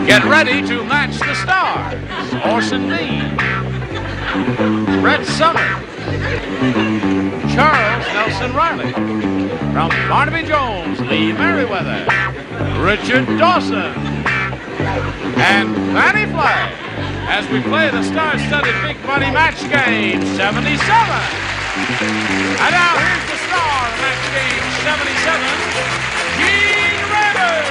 Get ready to match the stars. Orson Lee, Red Summer, Charles Nelson Reilly. From Barnaby Jones, Lee Meriwether, Richard Dawson, and Fannie Flagg as we play the star-studded big money match game 77. And now here's the star of match game 77, Gene Rader.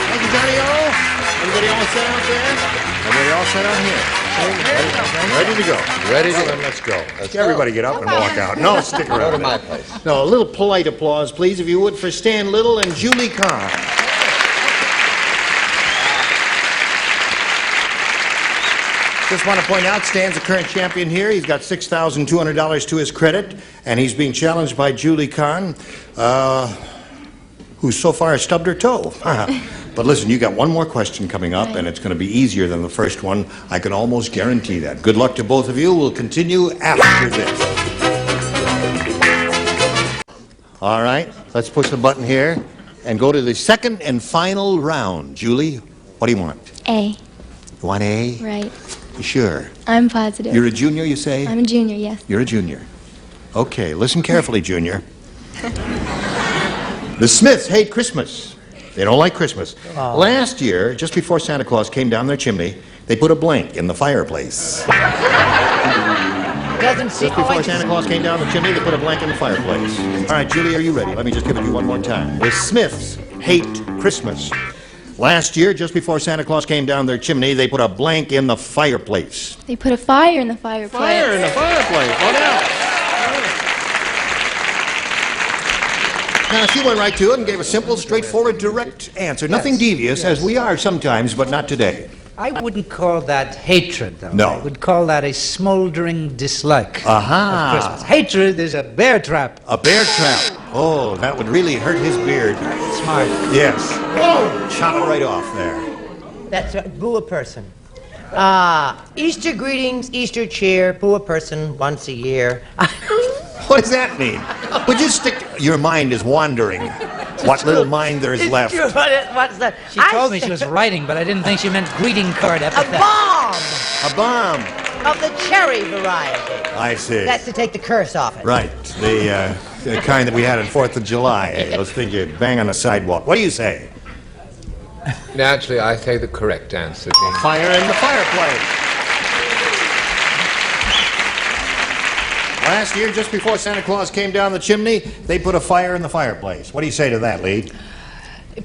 Thank you, Johnny O. Everybody all set out there? Everybody all set out here? Ready to go. Ready to go. Let's go. Everybody get up and walk out. No, stick around. Go to my place. No, a little polite applause, please, if you would, for Stan Little and Julie Kahn. Just want to point out, Stan's the current champion here. He's got $6,200 to his credit, and he's being challenged by Julie Kahn, who so far has stubbed her toe. But listen, you got one more question coming up, and it's going to be easier than the first one. I can almost guarantee that. Good luck to both of you. We'll continue after this. All right, let's push the button here and go to the second and final round. Julie, what do you want? A. You want A? Right. You sure? I'm positive. You're a junior, you say? I'm a junior, yes. You're a junior. Okay, listen carefully, Junior. The Smiths hate Christmas. They don't like Christmas. Oh. Last year, just before Santa Claus came down their chimney, they put a blank in the fireplace. Doesn't seem Just before Santa Claus came down the chimney, they put a blank in the fireplace. All right, Julie, are you ready? Let me just give it to you one more time. The Smiths hate Christmas. Last year, just before Santa Claus came down their chimney, they put a blank in the fireplace. They put a fire in the fireplace. Fire in the fireplace. What else? Now, she went right to it and gave a simple, straightforward, direct answer. Nothing devious, as we are sometimes, but not today. I wouldn't call that hatred, though. No. I would call that a smoldering dislike Aha. of Christmas. Hatred is a bear trap. A bear trap. Oh, that would really hurt his beard. Smart. Yes. Oh, chop it right off there. That's right. Boo a person. Easter greetings, Easter cheer, boo a person once a year. What does that mean? Would you stick... Your mind is wandering. What little mind there is left. What's that? She told me she was writing, but I didn't think she meant greeting card A epithet. bomb A bomb. of the cherry variety. I see. That's to take the curse off it. Right. The kind that we had on 4th of July. Those things you bang on the sidewalk. What do you say? Naturally, I say the correct answer, Gene. Fire in the fireplace. Last year, just before Santa Claus came down the chimney, they put a fire in the fireplace. What do you say to that, Lee?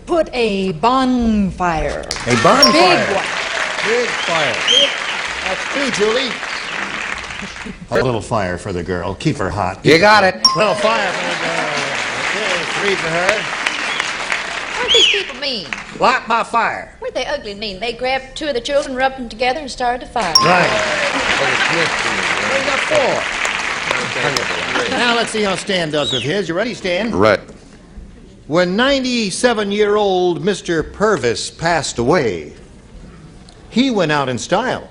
Put a bonfire. A bonfire. Big one. Big fire. That's two, Julie. A little fire for the girl. Keep her hot. You got it. Little fire for the girl. Okay, 3 for her. Aren't these people mean? Light my fire. Weren't they ugly and mean? They grabbed 2 of the children, rubbed them together, and started a fire. Right. We got 4. Now let's see how Stan does with his. You ready, Stan? Right. When 97-year-old Mr. Purvis passed away, he went out in style.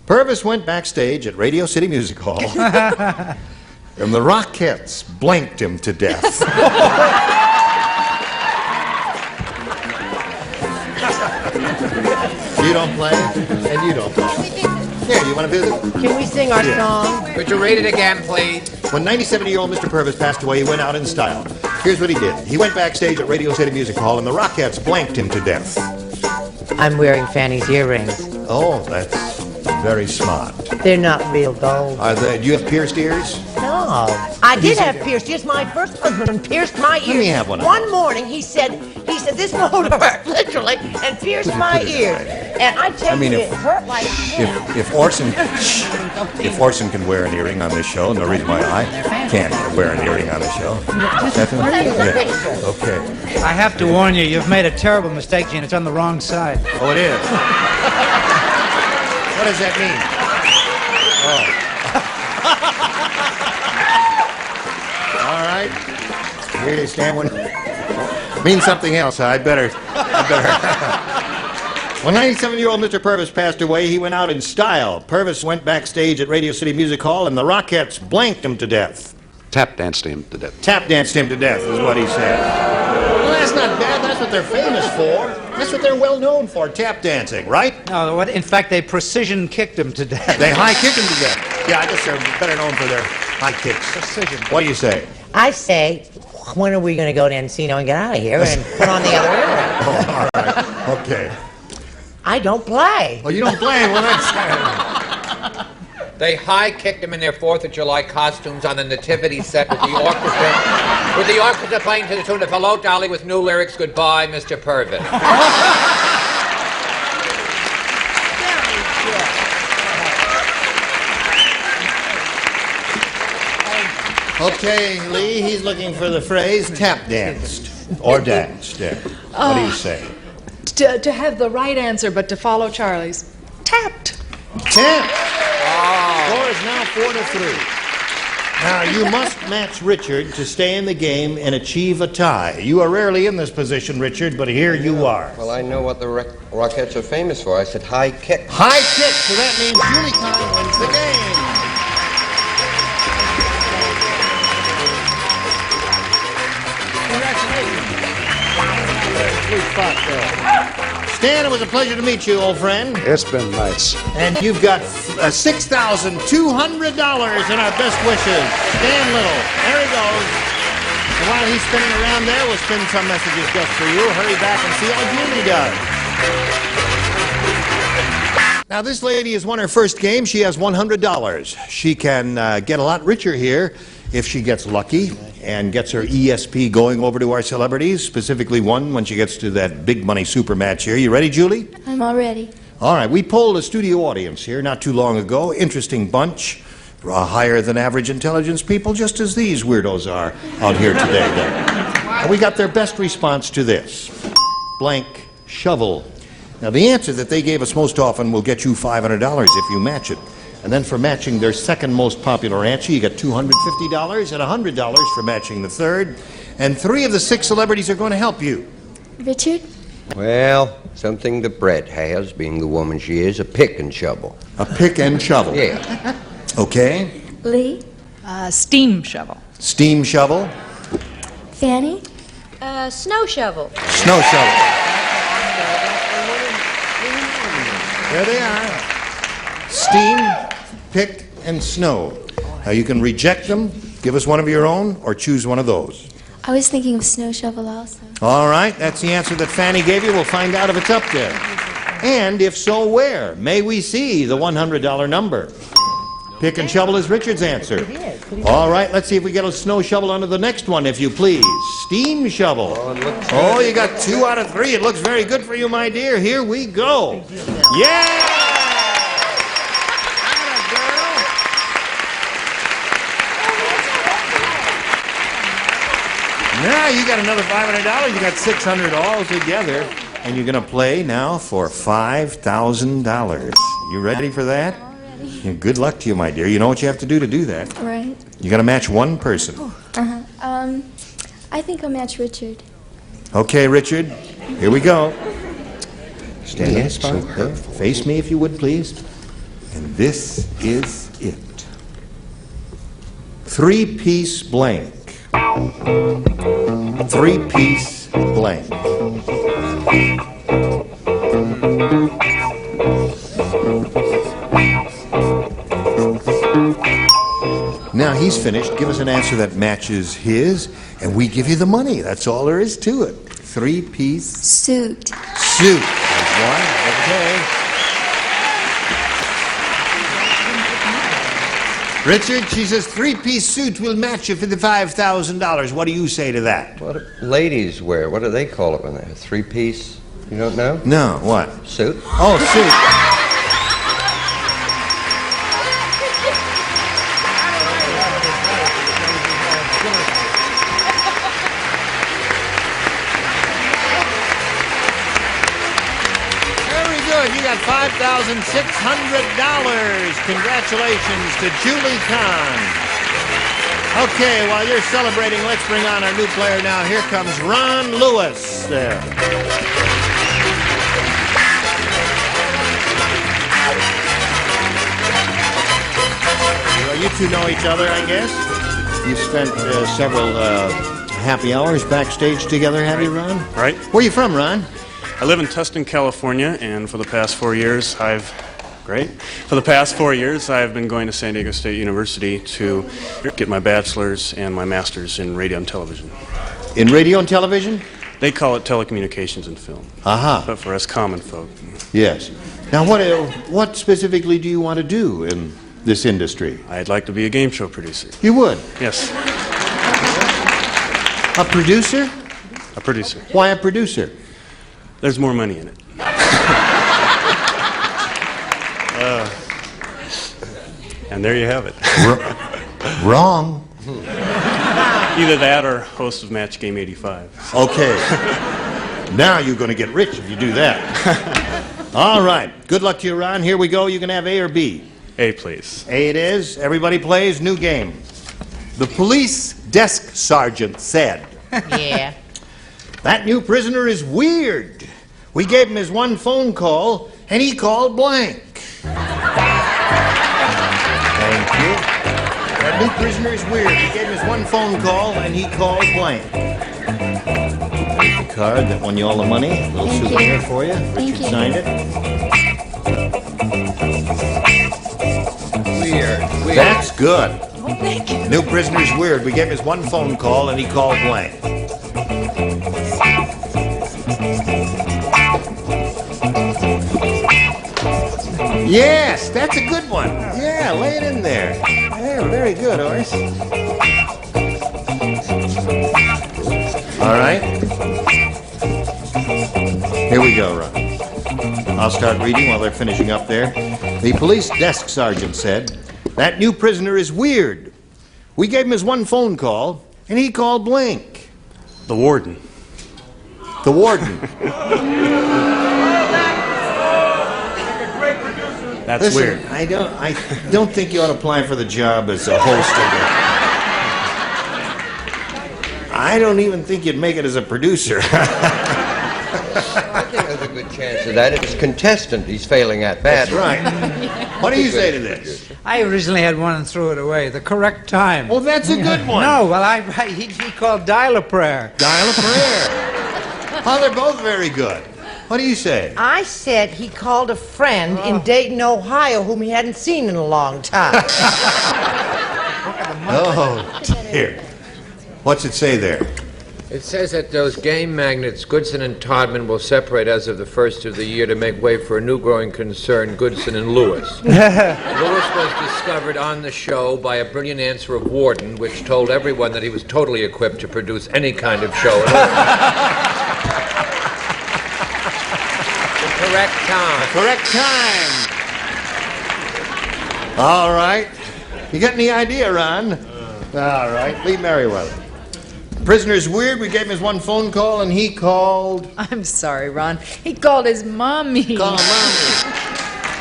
Purvis went backstage at Radio City Music Hall, and the Rockettes blanked him to death. You don't play, and you don't play. Here, you want to visit? Can we sing our song? Could you read it again, please? When 97-year-old Mr. Purvis passed away, he went out in style. Here's what he did. He went backstage at Radio City Music Hall, and the Rockettes blanked him to death. I'm wearing Fannie's earrings. Oh, that's very smart. They're not real gold. Do you have pierced ears? No. I did have pierced ears. My first husband pierced my ears. Let me have one. One morning he said, this won't hurt, literally, and pierced my ears. And I tell you, it hurt like hell. If Orson can wear an earring on this show, no reason why I can't wear an earring on the show. Yeah. Okay. I have to warn you, you've made a terrible mistake, Gene. It's on the wrong side. Oh, it is. What does that mean? Oh. All right. Here you stand. Means something else. I better. When 97-year-old Mr. Purvis passed away, he went out in style. Purvis went backstage at Radio City Music Hall, and the Rockettes blanked him to death. Tap danced him to death. Tap danced him to death is what he said. Well, that's not bad. That's what they're famous for. That's what they're well known for, tap dancing, right? No, in fact, they precision kicked him to death. They high kicked him to death. Yeah, I guess they're better known for their high kicks. Precision. What do you say? I say, when are we going to go to Encino and get out of here and put on the other era? Oh, all right. Okay. I don't play. Well, you don't play. Well, that's... They high-kicked him in their 4th of July costumes on the nativity set with the orchestra playing to the tune of Hello, Dolly, with new lyrics, Goodbye, Mr. Purvis. Okay, Lee, he's looking for the phrase tap danced or danced. Yeah. What do you say? To have the right answer, but to follow Charlie's. Tapped. Tap. Score is now 4-3. Now, you must match Richard to stay in the game and achieve a tie. You are rarely in this position, Richard, but here you are. Well, I know what the Rockettes are famous for. I said high kick. High kick, so that means Julie Kahn wins the game. Stan, it was a pleasure to meet you, old friend. It's been nice. And you've got $6,200 in our best wishes. Stan Little. There he goes. And while he's spinning around there, we'll spin some messages just for you. Hurry back and see how Julie does. Now, this lady has won her first game. She has $100. She can get a lot richer here if she gets lucky and gets her ESP going over to our celebrities, specifically one when she gets to that big money super match here. You ready, Julie? I'm all ready. All right, we polled a studio audience here not too long ago. Interesting bunch. Higher than average intelligence people, just as these weirdos are out here today. And we got their best response to this. Blank shovel. Now, the answer that they gave us most often will get you $500 if you match it. And then for matching their second most popular answer, you get $250 and $100 for matching the third. And 3 of the 6 celebrities are going to help you. Richard? Well, something that Brett has, being the woman she is, a pick and shovel. A pick and shovel. Yeah. Okay. Lee? Steam shovel. Steam shovel. Fannie? Snow shovel. Snow shovel. There they are. Steam, pick, and snow. Now you can reject them, give us one of your own, or choose one of those. I was thinking of snow shovel also. All right, that's the answer that Fannie gave you. We'll find out if it's up there. And if so, where? May we see the $100 number? Pick and shovel is Richard's answer. All right, let's see if we get a snow shovel under the next one, if you please. Steam shovel. Oh, you got 2 out of 3. It looks very good for you, my dear. Here we go. Yeah! Now you got another $500. You got $600 all together. And you're going to play now for $5,000. You ready for that? Yeah, good luck to you, my dear. You know what you have to do that. Right. You got to match one person. I think I'll match Richard. Okay, Richard. Here we go. Stand in the spot. There. Face me, if you would, please. And this is it. 3-piece blank. 3-piece blank. Now he's finished. Give us an answer that matches his, and we give you the money. That's all there is to it. 3-piece suit. Suit. There's one. Okay. Richard, she says 3-piece suit will match you for the $5,000. What do you say to that? What do ladies wear? What do they call it when they're 3-piece? You don't know? No, what? Suit. Oh, suit. You got $5,600. Congratulations to Julie Kahn. Okay, while you're celebrating, let's bring on our new player now. Here comes Ron Lewis. There. you two know each other, I guess? You've spent several happy hours backstage together, have you, Ron? Right. Where are you from, Ron? I live in Tustin, California, and for the past 4 years, I've been going to San Diego State University to get my bachelor's and my master's in radio and television. In radio and television? They call it telecommunications and film. Aha. But for us common folk. Yes. Now, what specifically do you want to do in this industry? I'd like to be a game show producer. You would? Yes. A producer? A producer. Why a producer? There's more money in it. And there you have it. Wrong. Either that or host of Match Game 85. Okay. Now you're going to get rich if you do that. All right. Good luck to you, Ron. Here we go. You can have A or B. A, please. A it is. Everybody plays. New game. The police desk sergeant said, Yeah. "That new prisoner is weird. We gave him his one phone call, and he called blank." Thank you. That new prisoner is weird. We gave him his one phone call, and he called blank. Here's the card that won you all the money. A little Thank souvenir you. for you. Thank Richard you. signed it. Weird. That's good. Oh, thank you. New prisoner is weird. We gave him his one phone call, and he called blank. Yes, that's a good one. Yeah, lay it in there. Yeah, very good, Orson. All right. Here we go, Ron. I'll start reading while they're finishing up there. The police desk sergeant said, "That new prisoner is weird. We gave him his one phone call, and he called blank." The warden. The warden. That's Listen, weird. I don't think you ought to apply for the job as a host of the... I don't even think you'd make it as a producer. I think there's a good chance of that. It's contestant he's failing at That's badly. right. What do you say to this? I originally had one and threw it away. The correct time. Well, that's a good one. No, well, he called dial a prayer. Dial a prayer. Oh, they're both very good. What do you say? I said he called a friend in Dayton, Ohio, whom he hadn't seen in a long time. Oh, dear. What's it say there? It says that those game magnates, Goodson and Todman, will separate as of the first of the year to make way for a new growing concern, Goodson and Lewis. Lewis was discovered on the show by a brilliant answer of Warden, which told everyone that he was totally equipped to produce any kind of show at all. The correct time. Correct time. All right. You got any idea, Ron? All right. Lee Meriwether. Prisoner's weird. We gave him his one phone call, and he called... I'm sorry, Ron. He called his mommy. Called Mommy.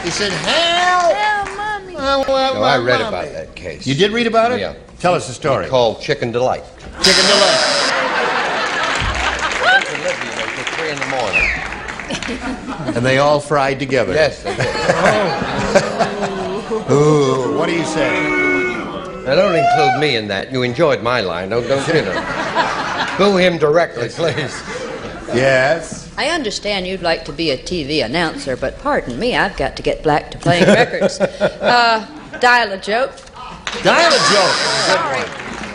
He said, "Help! Oh, Mommy. No, I read about that case. You did read about it? Yeah. Tell us the story. He called Chicken Delight. Chicken Delight. Delivery till 3 in the morning. And they all fried together. Yes, they did. Ooh, what do you say? Now, don't include me in that. You enjoyed my line. Don't you know? Boo him directly, please. Yes? I understand you'd like to be a TV announcer, but pardon me, I've got to get back to playing records. Dial a joke. Dial a joke.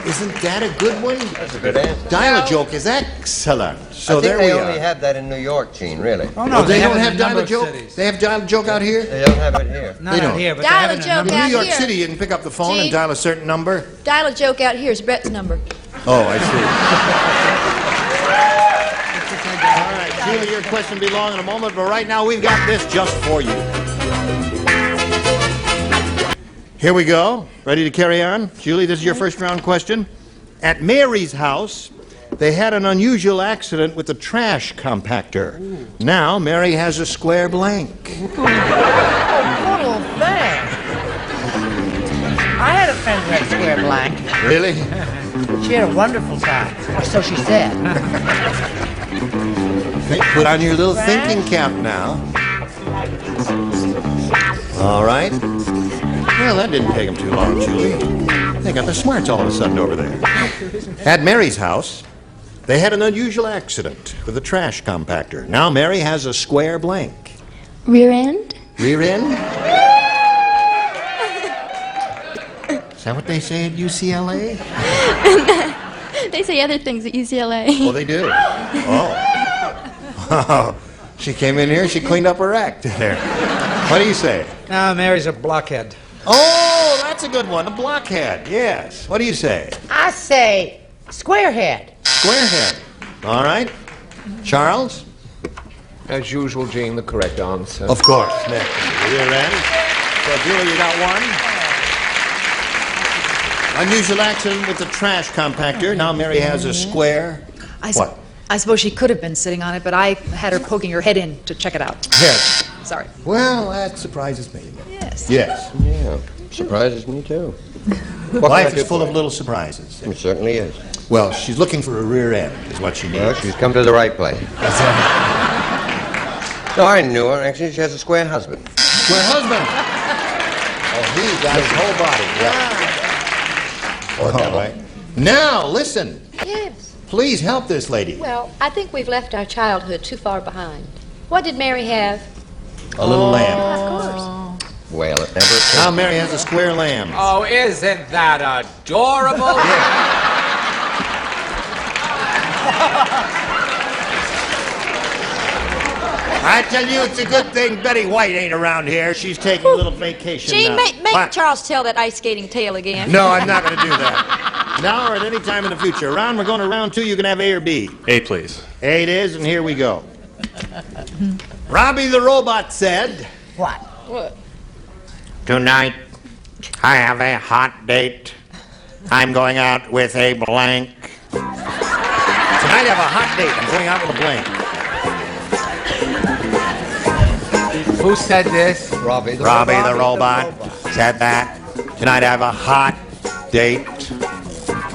Isn't that a good one? That's a good answer. Dial a joke is excellent. So I think there they we only are. have that in New York, Gene, really. Oh, no, Oh, they don't it in have a dial number a of joke? cities. They have dial a joke out here? They don't have it here. Not They out don't. here, but Dial they have a it in joke a number In out New York here. City, you can pick up the phone and Gene? dial a certain number. Dial a joke out here is Brett's number. Oh, I see. All right, Julie, your question will be long in a moment, but right now we've got this just for you. Here we go. Ready to carry on? Julie, this is your first round question. At Mary's house, they had an unusual accident with the trash compactor. Now, Mary has a square blank. Oh, good old thing. I had a friend who had a square blank. Really? She had a wonderful time. Or so she said. Okay, put on your little thinking cap now. All right. Well, that didn't take them too long, Julie. They got the smarts all of a sudden over there. At Mary's house, they had an unusual accident with a trash compactor. Now Mary has a square blank. Rear end? Rear end? Is that what they say at UCLA? They say other things at UCLA. Oh, they do? Oh. She came in here, she cleaned up her act there. What do you say? No, Mary's a blockhead. Oh, that's a good one. A blockhead, yes. What do you say? I say squarehead. Squarehead. All right. Charles? As usual, Gene, the correct answer. Of course. Next. Rear end. So, Julie, you got one. Unusual accident with the trash compactor. Now Mary has a square. What? I suppose she could have been sitting on it, but I had her poking her head in to check it out. Yes. Sorry. Well, that surprises me. Yes. Yes. Yeah, surprises me too. Life is full of little surprises. It certainly is. Well, she's looking for a rear end, is what she needs. Well, she's come to the right place. No, I knew her. Actually, she has a square husband. Square husband. Oh, he's got his whole body. Yeah. All right. Now, listen. Yes. Please help this lady. Well, I think we've left our childhood too far behind. What did Mary have? A little lamb. Of course. Well, it never... Now Mary has a square lamb. Oh, isn't that adorable? I tell you, it's a good thing Betty White ain't around here. She's taking a little vacation Gene, now. make Charles tell that ice skating tale again. No, I'm not going to do that. Now or at any time in the future. Ron, we're going to round two. You can have A or B. A, please. A it is, and here we go. Robbie the Robot said... What? What? Tonight, I have a hot date. I'm going out with a blank. Tonight I have a hot date. I'm going out with a blank. Who said this? Robbie the Robot said that. Tonight I have a hot date.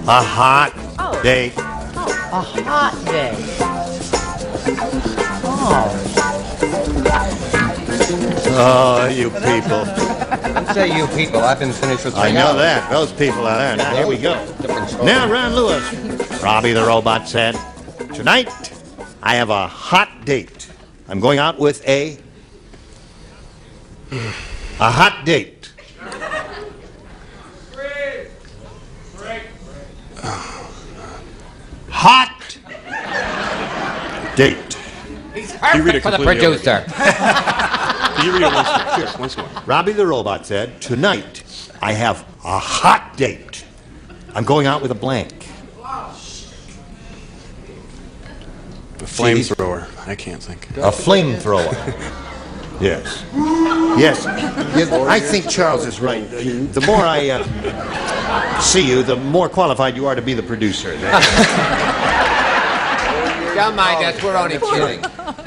A hot date. A hot day. Oh, you people. Don't say you people. I've been finished with... I know that. Those people out there. Now, here we go. Now, Ron Lewis. Robbie the Robot said, tonight I have a hot date. I'm going out with a hot date. Hot date. He's You read it perfect for the completely over. producer. Can you read it once more? Robbie the Robot said, tonight I have a hot date. I'm going out with a blank. A flamethrower. I can't think. A flamethrower. Yes. Yes. I think Charles is right. The more I see you, the more qualified you are to be the producer. Don't mind us, we're only kidding.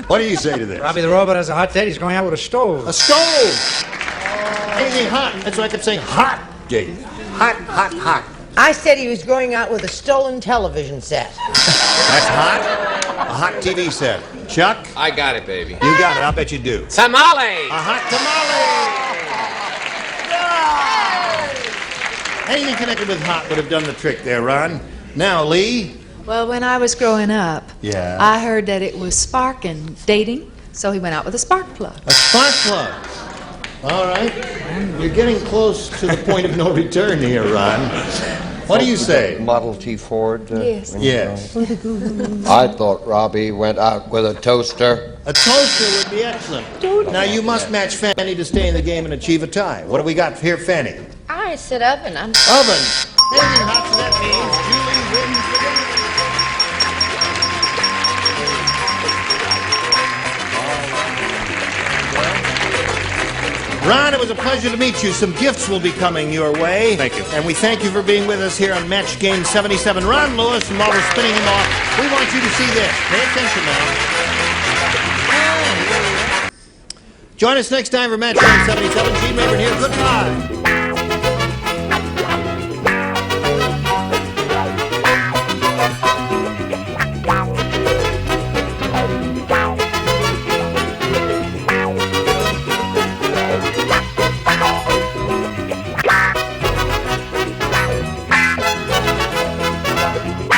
What do you say to this? Robbie the Robot has a hot date. He's going out with a stove. A stove! Anything hot. That's why I kept saying hot date. Hot, hot, hot. I said he was going out with a stolen television set. That's hot? A hot TV set. Chuck? I got it, baby. You got it. I'll bet you do. Tamale! A hot tamale! Anything connected with hot would have done the trick there, Ron. Now, Lee. Well, when I was growing up, Yeah. I heard that it was sparking dating, so he went out with a spark plug. A spark plug. All right. You're getting close to the point of no return here, Ron. What do you say? Model T Ford? Yes. Yes. I thought Robbie went out with a toaster. A toaster would be excellent. Now, you must match Fannie to stay in the game and achieve a tie. What do we got here, Fannie? I said oven. Oven. Anything hot, so that means Julie wins the game. Ron, it was a pleasure to meet you. Some gifts will be coming your way. Thank you. And we thank you for being with us here on Match Game 77. Ron Lewis, and while we're spinning him off, we want you to see this. Pay attention now. Join us next time for Match Game 77. Gene Rayburn here. Goodbye.